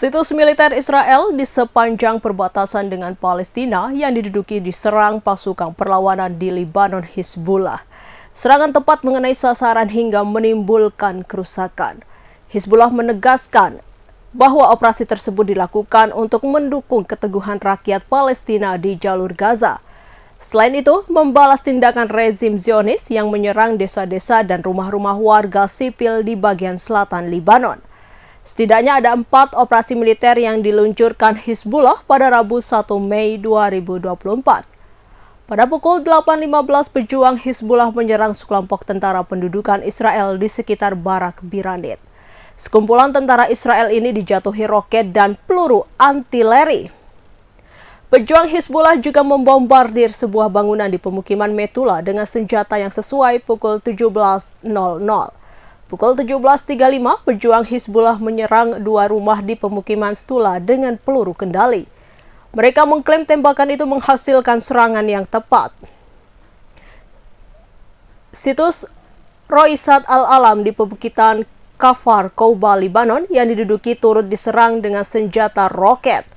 Situs militer Israel di sepanjang perbatasan dengan Palestina yang diduduki diserang pasukan perlawanan di Lebanon Hizbullah. Serangan tepat mengenai sasaran hingga menimbulkan kerusakan. Hizbullah menegaskan bahwa operasi tersebut dilakukan untuk mendukung keteguhan rakyat Palestina di jalur Gaza. Selain itu, membalas tindakan rezim Zionis yang menyerang desa-desa dan rumah-rumah warga sipil di bagian selatan Lebanon. Setidaknya ada 4 operasi militer yang diluncurkan Hizbullah pada Rabu 1 Mei 2024. Pada pukul 8.15 pejuang Hizbullah menyerang sekelompok tentara pendudukan Israel di sekitar Barak Biranit. Sekumpulan tentara Israel ini dijatuhi roket dan peluru artileri. Pejuang Hizbullah juga membombardir sebuah bangunan di pemukiman Metula dengan senjata yang sesuai pukul 17.00. Pukul 17.35, pejuang Hizbullah menyerang 2 rumah di pemukiman Stula dengan peluru kendali. Mereka mengklaim tembakan itu menghasilkan serangan yang tepat. Situs Roisat Al-Alam di Pebukitan Kafar Kouba, Lebanon yang diduduki turut diserang dengan senjata roket.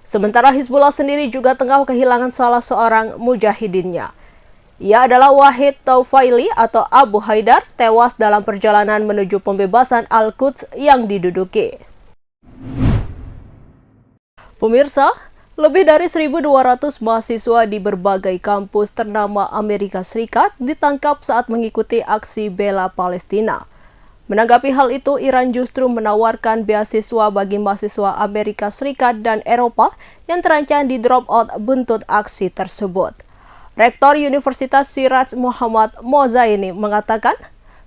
Sementara Hizbullah sendiri juga tengah kehilangan salah seorang mujahidinnya. Ia adalah Wahid Taufaili atau Abu Haidar, tewas dalam perjalanan menuju pembebasan Al-Quds yang diduduki. Pemirsa, lebih dari 1.200 mahasiswa di berbagai kampus ternama Amerika Serikat ditangkap saat mengikuti aksi bela Palestina. Menanggapi hal itu, Iran justru menawarkan beasiswa bagi mahasiswa Amerika Serikat dan Eropa yang terancam di drop out buntut aksi tersebut. Rektor Universitas Siraj Muhammad Mozaini mengatakan,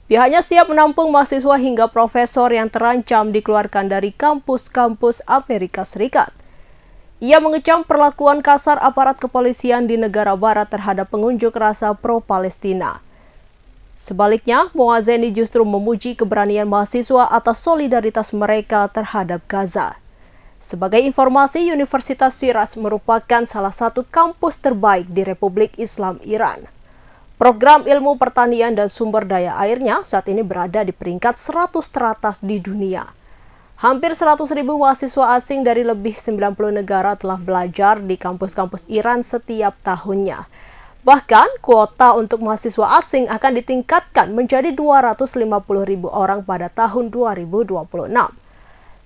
pihaknya siap menampung mahasiswa hingga profesor yang terancam dikeluarkan dari kampus-kampus Amerika Serikat. Ia mengecam perlakuan kasar aparat kepolisian di negara barat terhadap pengunjuk rasa pro-Palestina. Sebaliknya, Mozaini justru memuji keberanian mahasiswa atas solidaritas mereka terhadap Gaza. Sebagai informasi, Universitas Siraj merupakan salah satu kampus terbaik di Republik Islam Iran. Program ilmu pertanian dan sumber daya airnya saat ini berada di peringkat 100 teratas di dunia. Hampir 100.000 mahasiswa asing dari lebih 90 negara telah belajar di kampus-kampus Iran setiap tahunnya. Bahkan, kuota untuk mahasiswa asing akan ditingkatkan menjadi 250.000 orang pada tahun 2026.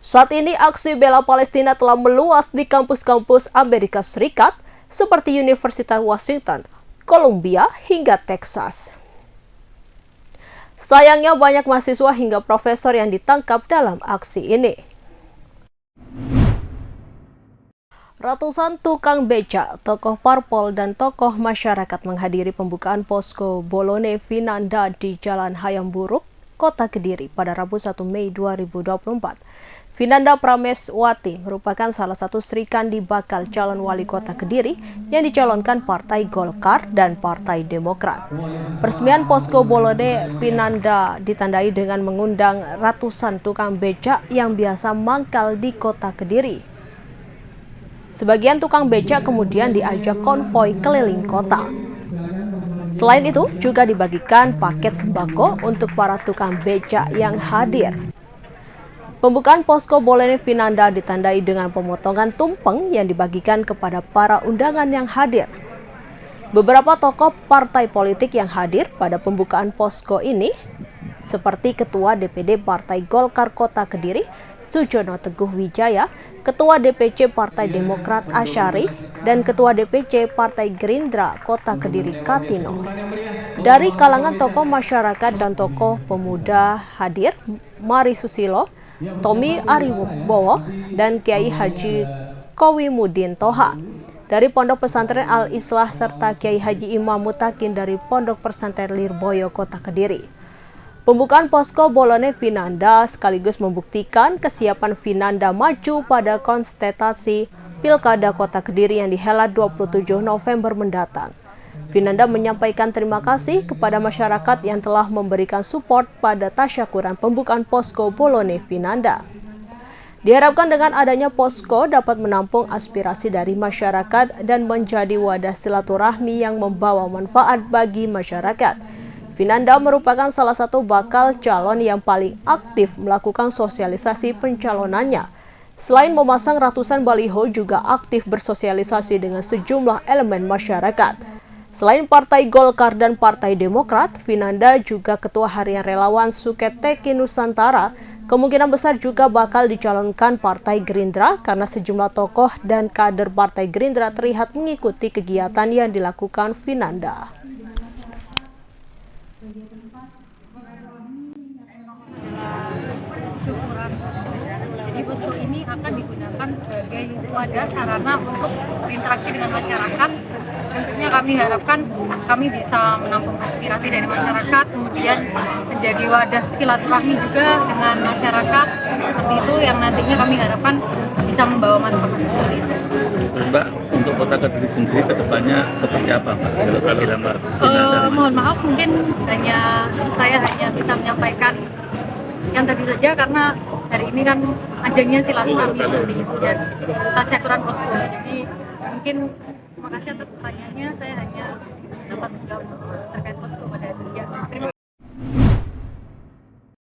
Saat ini, aksi bela Palestina telah meluas di kampus-kampus Amerika Serikat seperti Universitas Washington, Columbia, hingga Texas. Sayangnya banyak mahasiswa hingga profesor yang ditangkap dalam aksi ini. Ratusan tukang becak, tokoh parpol, dan tokoh masyarakat menghadiri pembukaan posko Bolone Vinanda di Jalan Hayam Buruk, Kota Kediri pada Rabu 1 Mei 2024. Vinanda Prameswati merupakan salah satu Srikandi bakal calon wali kota Kediri yang dicalonkan Partai Golkar dan Partai Demokrat. Peresmian posko Bolone Vinanda ditandai dengan mengundang ratusan tukang becak yang biasa mangkal di Kota Kediri. Sebagian tukang becak kemudian diajak konvoi keliling kota. Selain itu, juga dibagikan paket sembako untuk para tukang becak yang hadir. Pembukaan posko Bolone Vinanda ditandai dengan pemotongan tumpeng yang dibagikan kepada para undangan yang hadir. Beberapa tokoh partai politik yang hadir pada pembukaan posko ini, seperti Ketua DPD Partai Golkar Kota Kediri, Sujono Teguh Wijaya, Ketua DPC Partai Demokrat Asyari, dan Ketua DPC Partai Gerindra Kota Kediri Katino. Dari kalangan tokoh masyarakat dan tokoh pemuda hadir, Mari Susilo, Tommy Aribowo, dan Kiai Haji Kowimudin Toha dari Pondok Pesantren Al-Islah serta Kiai Haji Imam Mutakin dari Pondok Pesantren Lirboyo Kota Kediri. Pembukaan posko Bolone Vinanda sekaligus membuktikan kesiapan Vinanda maju pada kontestasi Pilkada Kota Kediri yang dihelat 27 November mendatang. Vinanda menyampaikan terima kasih kepada masyarakat yang telah memberikan support pada tasyakuran pembukaan posko Bolone Vinanda. Diharapkan dengan adanya posko dapat menampung aspirasi dari masyarakat dan menjadi wadah silaturahmi yang membawa manfaat bagi masyarakat. Vinanda merupakan salah satu bakal calon yang paling aktif melakukan sosialisasi pencalonannya. Selain memasang ratusan baliho, juga aktif bersosialisasi dengan sejumlah elemen masyarakat. Selain Partai Golkar dan Partai Demokrat, Vinanda juga Ketua Harian Relawan Suketeki Nusantara kemungkinan besar juga bakal dicalonkan Partai Gerindra karena sejumlah tokoh dan kader Partai Gerindra terlihat mengikuti kegiatan yang dilakukan Vinanda. Jadi posko ini akan digunakan sebagai wadah sarana untuk berinteraksi dengan masyarakat. Tentunya kami harapkan kami bisa menampung aspirasi dari masyarakat, kemudian menjadi wadah silaturahmi juga dengan masyarakat. Seperti itu yang nantinya kami harapkan bisa membawa manfaat seperti itu. Terus Mbak, untuk Kota Kediri sendiri ke depannya seperti apa Mbak? Mohon maaf, mungkin saya hanya bisa menyampaikan yang tadi saja karena hari ini kan ajangnya silaturahmi seperti itu dan tasyakuran posko. Jadi mungkin terima kasih atas pertanyaannya, saya hanya dapat menjawab terkait posko pada hari ini.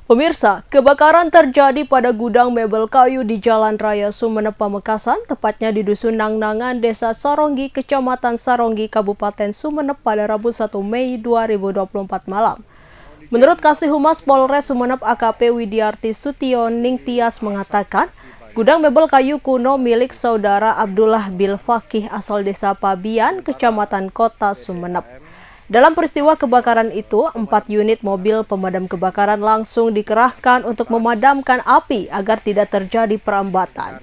Pemirsa, kebakaran terjadi pada gudang mebel kayu di Jalan Raya Sumeneb Pamekasan, tepatnya di Dusun Nangnangan, Desa Saronggi, Kecamatan Saronggi, Kabupaten Sumeneb pada Rabu 1 Mei 2024 malam. Menurut Kasih Humas Polres Sumeneb AKP Widiarti Sution Ningtyas mengatakan, gudang mebel kayu kuno milik saudara Abdullah Bil Fakih asal Desa Pabian, Kecamatan Kota Sumeneb. Dalam peristiwa kebakaran itu, 4 unit mobil pemadam kebakaran langsung dikerahkan untuk memadamkan api agar tidak terjadi perambatan.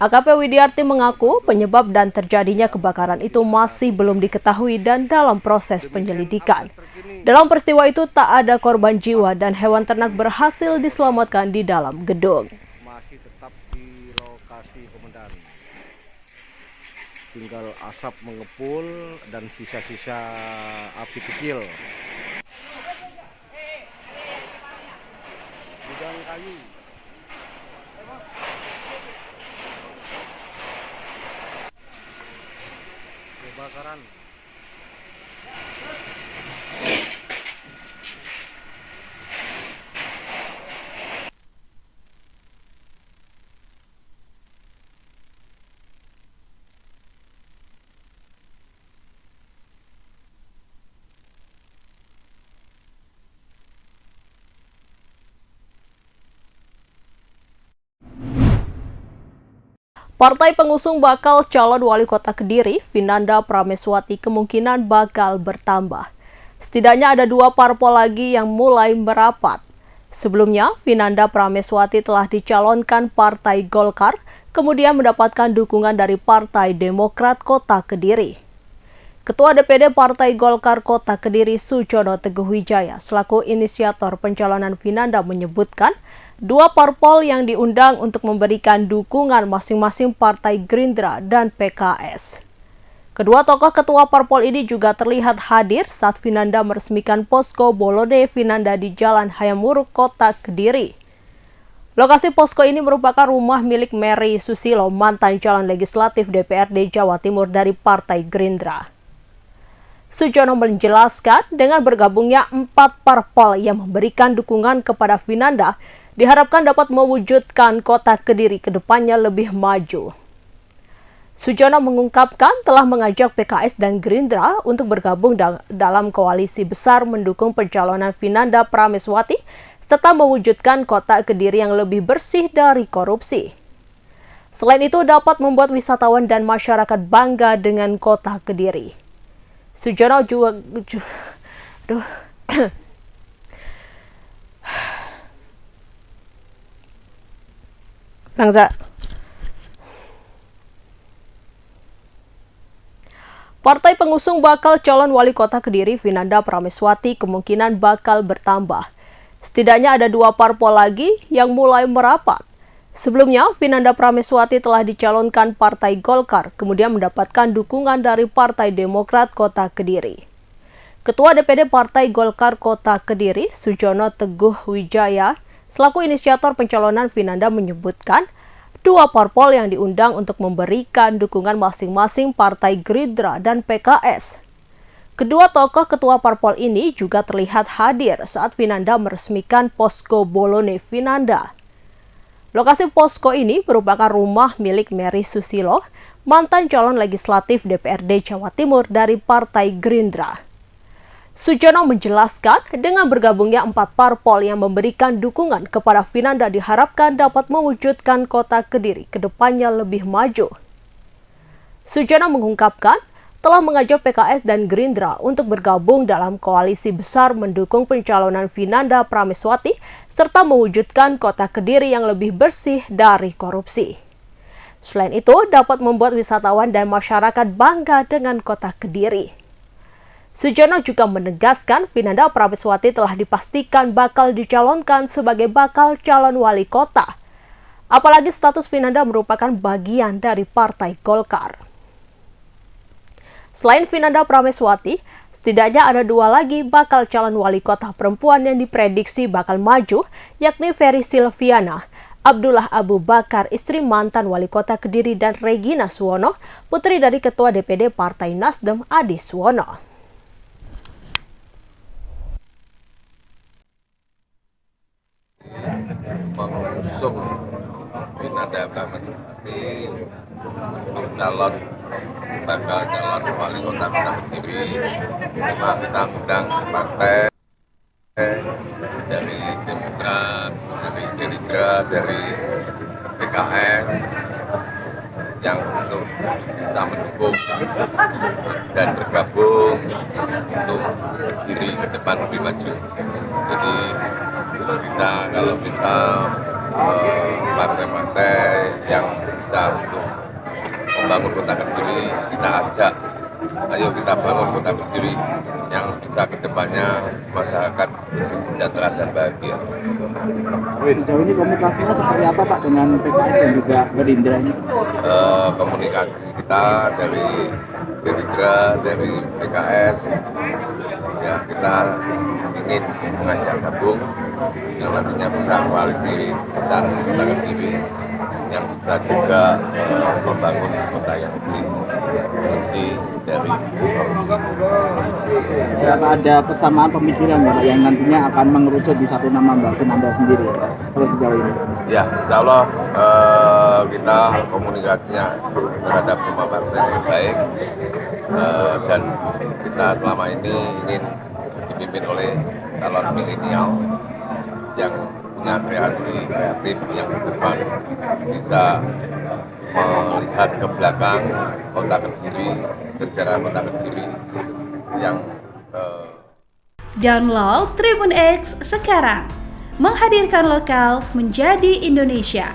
AKP Widiarti mengaku penyebab dan terjadinya kebakaran itu masih belum diketahui dan dalam proses penyelidikan. Dalam peristiwa itu tak ada korban jiwa dan hewan ternak berhasil diselamatkan di dalam gedung. Masih tetap di lokasi komandan. Tinggal asap mengepul dan sisa-sisa api kecil. Gudang kayu. Kebakaran. Partai pengusung bakal calon wali kota Kediri, Vinanda Prameswati, kemungkinan bakal bertambah. Setidaknya ada 2 parpol lagi yang mulai merapat. Sebelumnya, Vinanda Prameswati telah dicalonkan Partai Golkar, kemudian mendapatkan dukungan dari Partai Demokrat Kota Kediri. Ketua DPD Partai Golkar Kota Kediri Sujono Teguh Wijaya selaku inisiator pencalonan Vinanda menyebutkan 2 parpol yang diundang untuk memberikan dukungan masing-masing Partai Gerindra dan PKS. Kedua tokoh ketua parpol ini juga terlihat hadir saat Vinanda meresmikan posko Bolone Vinanda di Jalan Hayam Wuruk, Kota Kediri. Lokasi posko ini merupakan rumah milik Mary Susilo, mantan calon legislatif DPRD Jawa Timur dari Partai Gerindra. Sujono menjelaskan dengan bergabungnya 4 parpol yang memberikan dukungan kepada Vinanda, diharapkan dapat mewujudkan Kota Kediri ke depannya lebih maju. Sujono mengungkapkan telah mengajak PKS dan Gerindra untuk bergabung dalam koalisi besar mendukung pencalonan Vinanda Prameswati serta mewujudkan Kota Kediri yang lebih bersih dari korupsi. Selain itu dapat membuat wisatawan dan masyarakat bangga dengan Kota Kediri. Sujono juga Partai pengusung bakal calon wali kota Kediri, Vinanda Prameswati, kemungkinan bakal bertambah. Setidaknya ada 2 parpol lagi yang mulai merapat. Sebelumnya, Vinanda Prameswati telah dicalonkan Partai Golkar, kemudian mendapatkan dukungan dari Partai Demokrat Kota Kediri. Ketua DPD Partai Golkar Kota Kediri, Sujono Teguh Wijaya, selaku inisiator pencalonan Vinanda menyebutkan 2 parpol yang diundang untuk memberikan dukungan masing-masing Partai Gerindra dan PKS. Kedua tokoh ketua parpol ini juga terlihat hadir saat Vinanda meresmikan posko Bolone Vinanda. Lokasi posko ini merupakan rumah milik Mary Susilo, mantan calon legislatif DPRD Jawa Timur dari Partai Gerindra. Sujono menjelaskan dengan bergabungnya 4 parpol yang memberikan dukungan kepada Vinanda diharapkan dapat mewujudkan kota Kediri ke depannya lebih maju. Sujono mengungkapkan telah mengajak PKS dan Gerindra untuk bergabung dalam koalisi besar mendukung pencalonan Vinanda Prameswati serta mewujudkan kota Kediri yang lebih bersih dari korupsi. Selain itu, dapat membuat wisatawan dan masyarakat bangga dengan kota Kediri. Sujono juga menegaskan Vinanda Prameswati telah dipastikan bakal dicalonkan sebagai bakal calon wali kota. Apalagi status Vinanda merupakan bagian dari Partai Golkar. Selain Vinanda Prameswati, setidaknya ada 2 lagi bakal calon wali kota perempuan yang diprediksi bakal maju, yakni Ferry Silviana, Abdullah Abu Bakar, istri mantan wali kota Kediri, dan Regina Suwono, putri dari Ketua DPD Partai Nasdem Adi Suwono. Mengusung Vinanda Prameswati calon bakal calon wali kota Kediri. Memang kita undang partai dari Demokrat, dari Gerindra, dari PKS yang untuk bisa mendukung dan bergabung untuk berdiri ke depan lebih maju. Jadi kita kalau bisa partai-partai yang bisa untuk membangun kota Kediri, kita ajak, ayo kita bangun kota Kediri yang bisa kedepannya masyarakat sejahtera dan bahagia. Sejauh ini komunikasinya seperti apa Pak dengan PKS dan juga Gerindra ini? Komunikasi kita dari Gerindra, dari PKS, ya kita ingin mengajak gabung yang nantinya bisa koalisi besar kota Kediri yang bisa juga membangun kota yang lebih bersih dari korupsi. Ya, ada kesamaan pemikiran Pak yang nantinya akan mengerucut di satu nama Mbak Vinanda sendiri ya, kalau sejauh ini? Ya, insya Allah kita komunikasinya terhadap semua partai yang baik dan kita selama ini ingin dipimpin oleh calon milenial yang punya kreasi kreatif yang ke depan bisa melihat ke belakang kota Kediri, sejarah kota Kediri yang Download Tribun X sekarang, menghadirkan lokal menjadi Indonesia.